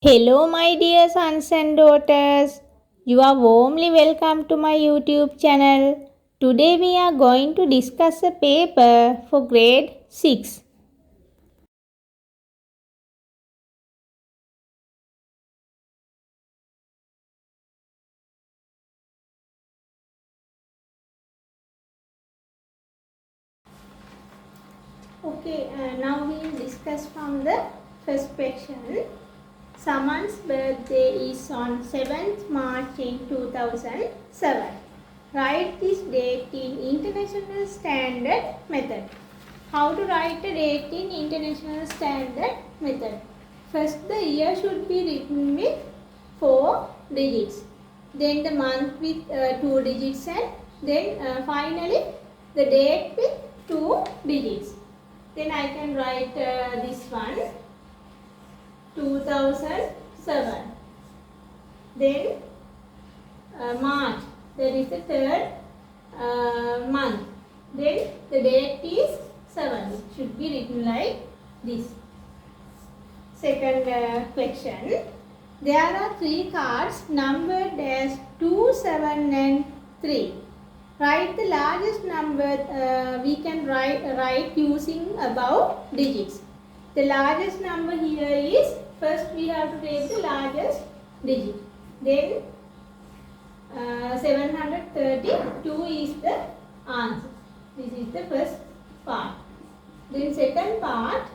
Hello, my dear sons and daughters. You are warmly welcome to my YouTube channel. Today we are going to discuss a paper for grade 6. Okay, now we will discuss from the first question. Saman's birthday is on 7th March in 2007. Write this date in International Standard Method. How to write a date in International Standard Method? First, the year should be written with 4 digits. Then the month with 2 digits, and then finally the date with 2 digits. Then I can write this one, 2007. Then March, that is the third month. Then the date is 7. It should be written like this. Second question. There are 3 cards numbered as 2, 7 and 3. Write the largest number we can write using above digits. The largest number here is, first we have to take the largest digit. Then 732 is the answer. This is the first part. Then second part,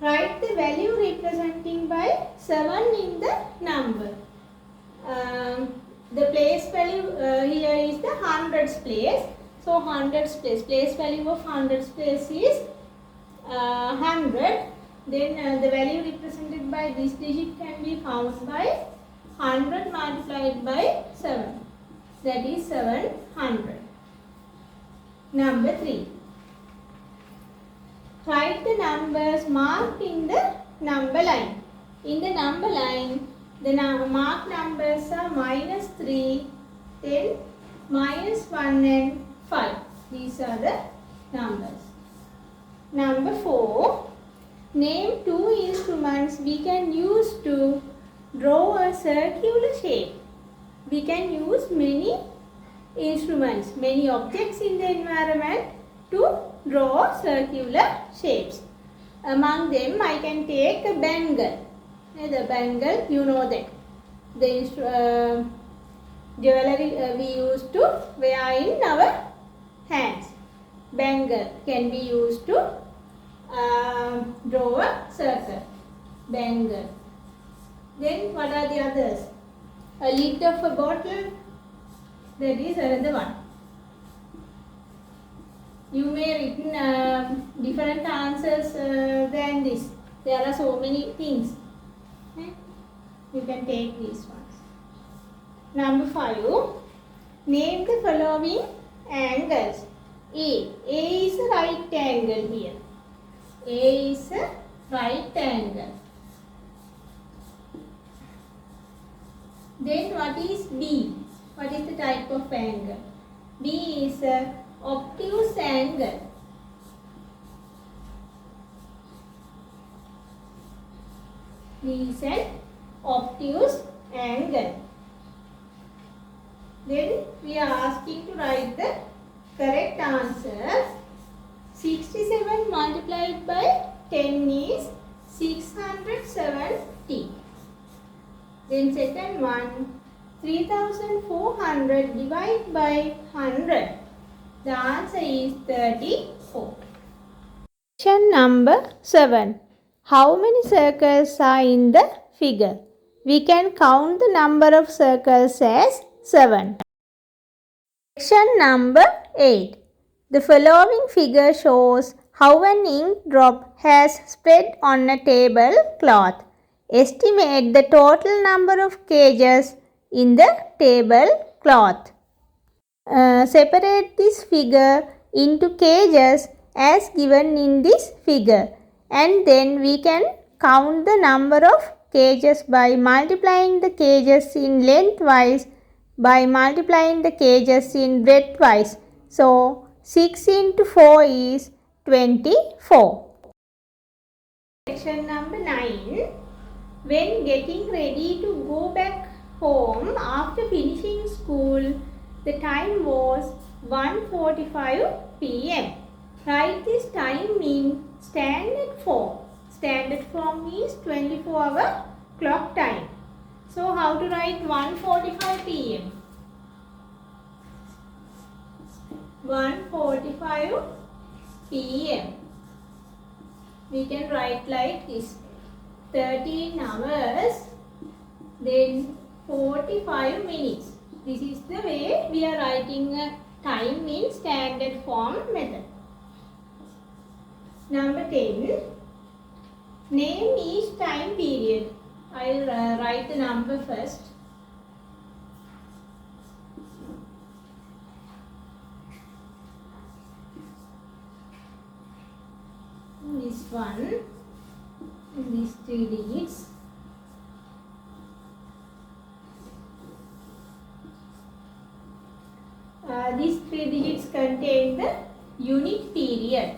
write the value representing by 7 in the number. The place value here is the hundreds place. So hundreds place value of hundreds place is 100. Then the value represented by this digit can be found by 100 multiplied by 7. That is 700. Number 3. Write the numbers marked in the number line. In the number line, the marked numbers are -3, then -1 and 5. These are the numbers. Number 4. Name 2 instruments we can use to draw a circular shape. We can use many instruments, many objects in the environment to draw circular shapes. Among them, I can take a bangle. The bangle, you know that. The jewelry we used to wear in our hands. Bangle can be used to draw a circle. Bangle. Then what are the others? A lid of a bottle. That is another one. You may written different answers than this. There are so many things. You can take these ones. Number 5. Name the following angles. A is a right angle here. A is a right angle. Then what is B? What is the type of angle? B is a obtuse angle. B is an obtuse angle. Then we are asking to write the correct answer. 67 multiplied by 10 is 670. Then second one, 3400 divided by 100. The answer is 34. Question number 7. How many circles are in the figure? We can count the number of circles as 7. Question number 8. The following figure shows how an ink drop has spread on a tablecloth. Estimate the total number of cages in the tablecloth. Separate this figure into cages as given in this figure, and then we can count the number of cages by multiplying the cages in lengthwise by multiplying the cages in breadthwise. So 6 into 4 is 24. Question number 9. When getting ready to go back home after finishing school, the time was 1:45 p.m. Write this time in standard form. Standard form is 24-hour clock time. So how to write 1:45 p.m.? 1:45 p.m. We can write like this. 13 hours, then 45 minutes. This is the way we are writing a time in standard form method. Number 10. Name each time period. I will write the number first. This one, these 3 digits. These 3 digits contain the unit period.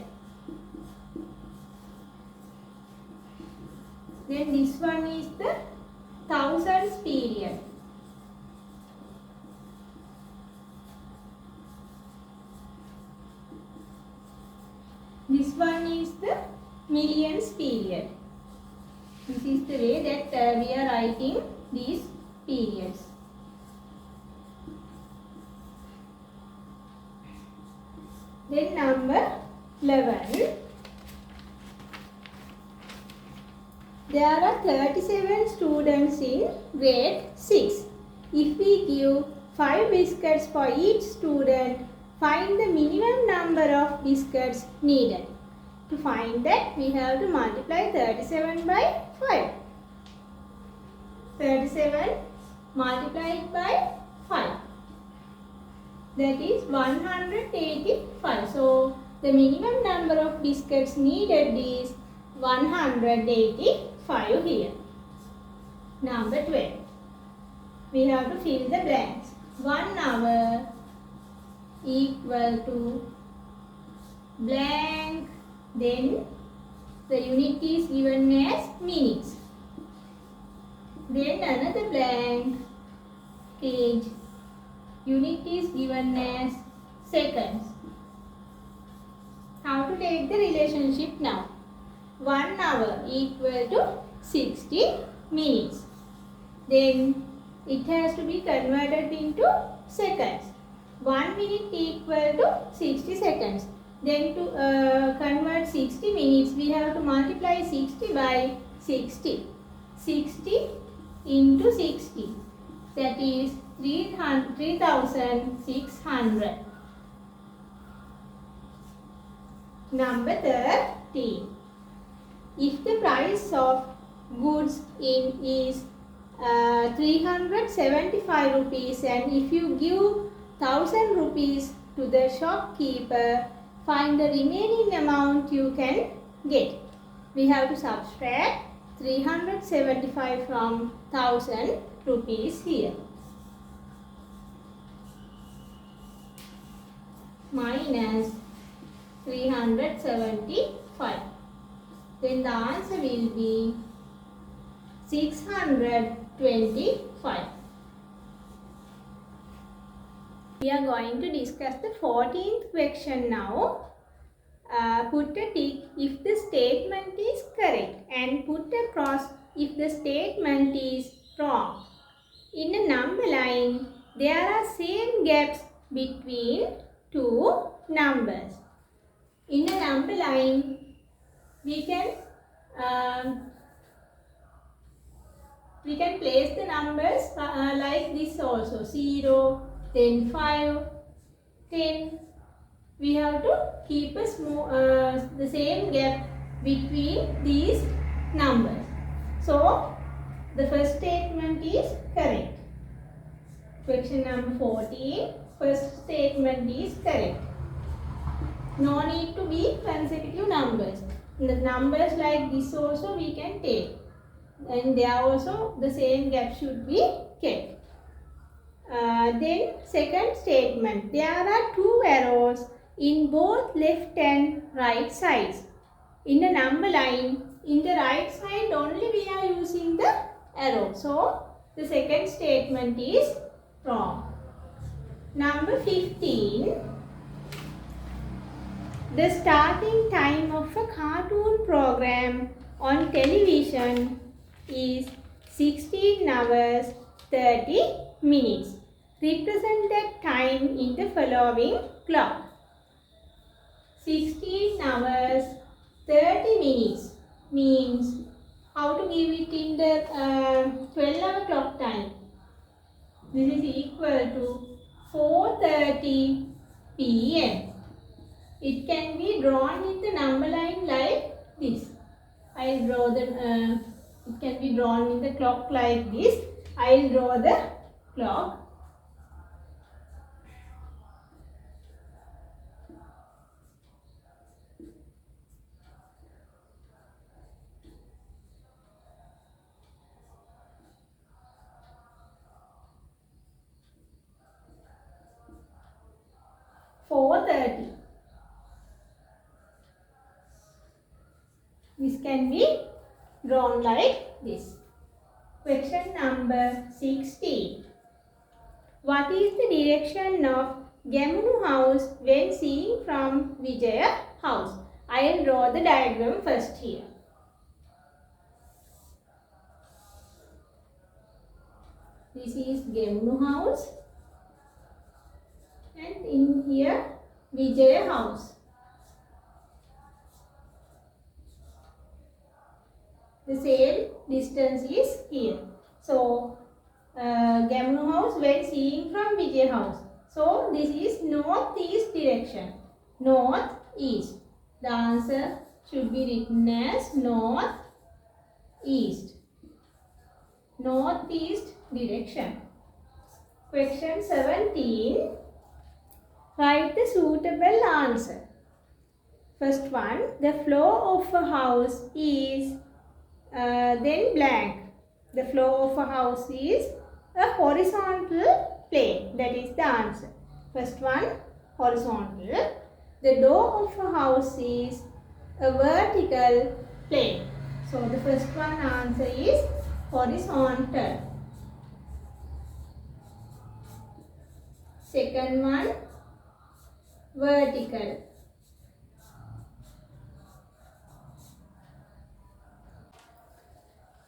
Then this one is the thousands period. This one is the millions period. This is the way that we are writing these periods. Then number 11. There are 37 students in grade 6. If we give 5 biscuits for each student, find the minimum number of biscuits needed. To find that, we have to multiply 37 by 5. 37 multiplied by 5. That is 185. So, the minimum number of biscuits needed is 185 here. Number 12. We have to fill the blanks. 1 hour equal to blank. Then the unit is given as minutes. Then another blank page. Unit is given as seconds. How to take the relationship now? 1 hour equal to 60 minutes. Then it has to be converted into seconds. 1 minute equal to 60 seconds. Then to convert 60 minutes, we have to multiply 60 by 60. 60 into 60. That is 3,600. Number 13. If the price of goods is 375 rupees and if you give 1000 rupees to the shopkeeper, find the remaining amount you can get. We have to subtract 375 from 1000 rupees here. Minus 375. Then the answer will be 625. We are going to discuss the 14th question now. Put a tick if the statement is correct and put a cross if the statement is wrong. In a number line, there are same gaps between two numbers. In a number line, we can place the numbers like this also. 0, then 5, 10. We have to keep a the same gap between these numbers. So, the first statement is correct. Question number 14. First statement is correct. No need to be consecutive numbers. The numbers like this also we can take. And there also the same gap should be kept. Then second statement. There are 2 arrows in both left and right sides. In a number line, in the right side only we are using the arrow. So the second statement is wrong. Number 15. The starting time of a cartoon program on television is 16 hours 30 minutes. Represent that time in the following clock. 16 hours 30 minutes means how to give it in the 12-hour clock time. This is equal to 4:30 p.m. It can be drawn in the number line like this. I will draw the, it can be drawn in the clock like this. I will draw the clock. This can be drawn like this. Question number 16. What is the direction of Gamunu house when seen from Vijaya house? I will draw the diagram first here. This is Gamunu house and in here Vijaya house. The same distance is here. So, Gamunu house when seeing from Vijay house. So, this is northeast direction. Northeast. The answer should be written as northeast. Northeast direction. Question 17. Write the suitable answer. First one, the floor of a house is then blank. The floor of a house is a horizontal plane. That is the answer. First one, horizontal. The door of a house is a vertical plane. So the first one answer is horizontal. Second one, vertical.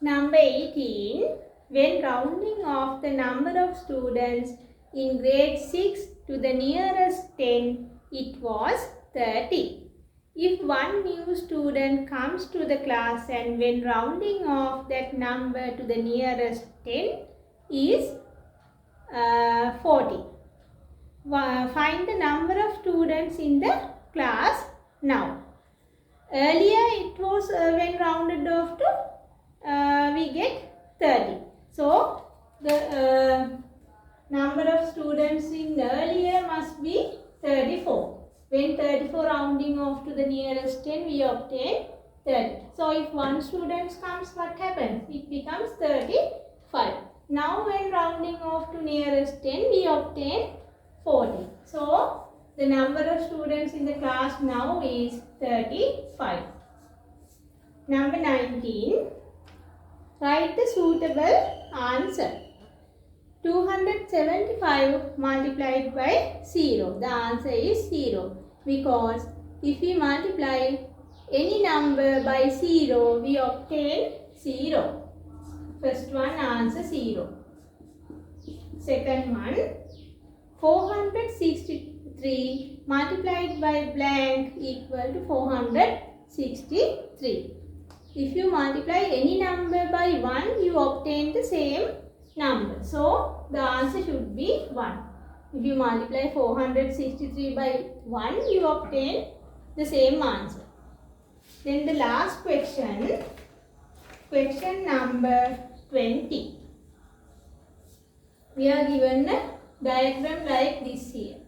Number 18. When rounding off the number of students in grade 6 to the nearest 10, it was 30. If one new student comes to the class and when rounding off that number to the nearest 10 is 40. Find the number of students in the class now. Earlier it was when rounded off to we get 30. So, the number of students in earlier must be 34. When 34 rounding off to the nearest 10, we obtain 30. So, if one student comes, what happens? It becomes 35. Now, when rounding off to nearest 10, we obtain 40. So, the number of students in the class now is 35. Number 19. Write the suitable answer. 275 multiplied by 0. The answer is 0. Because if we multiply any number by 0, we obtain 0. First one answer 0. Second one, 463 multiplied by blank equal to 463. If you multiply any number by 1, you obtain the same number. So, the answer should be 1. If you multiply 463 by 1, you obtain the same answer. Then the last question, question number 20. We are given a diagram like this here.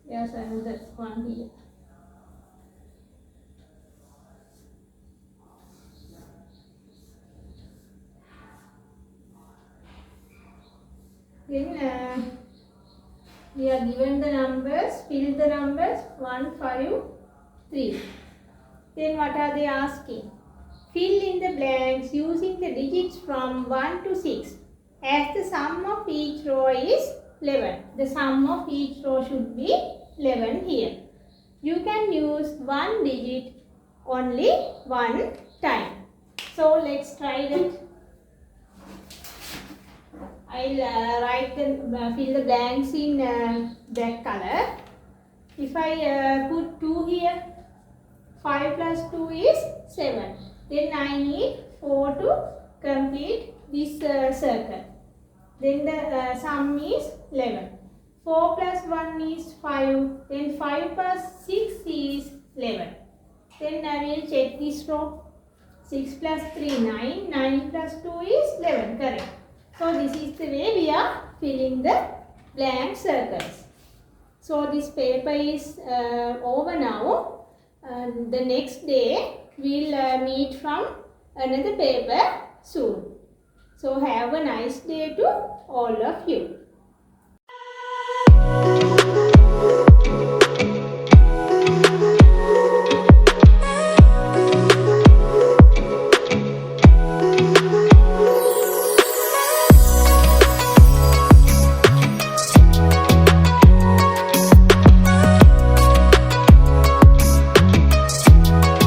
Yes, another one here. Then we are given the numbers, fill the numbers 1, 5, 3. Then what are they asking? Fill in the blanks using the digits from 1 to 6. As the sum of each row is 11. The sum of each row should be 11 here. You can use one digit only one time. So let's try that. I'll fill the blanks in black color. If I put 2 here, 5 plus 2 is 7. Then I need 4 to complete this circle. Then the sum is 11. 4 plus 1 is 5. Then 5 plus 6 is 11. Then I will check this row. 6 plus 3, 9. 9 plus 2 is 11. Correct. So this is the way we are filling the blank circles. So this paper is over now. The next day we'll meet from another paper soon. So have a nice day to all of you.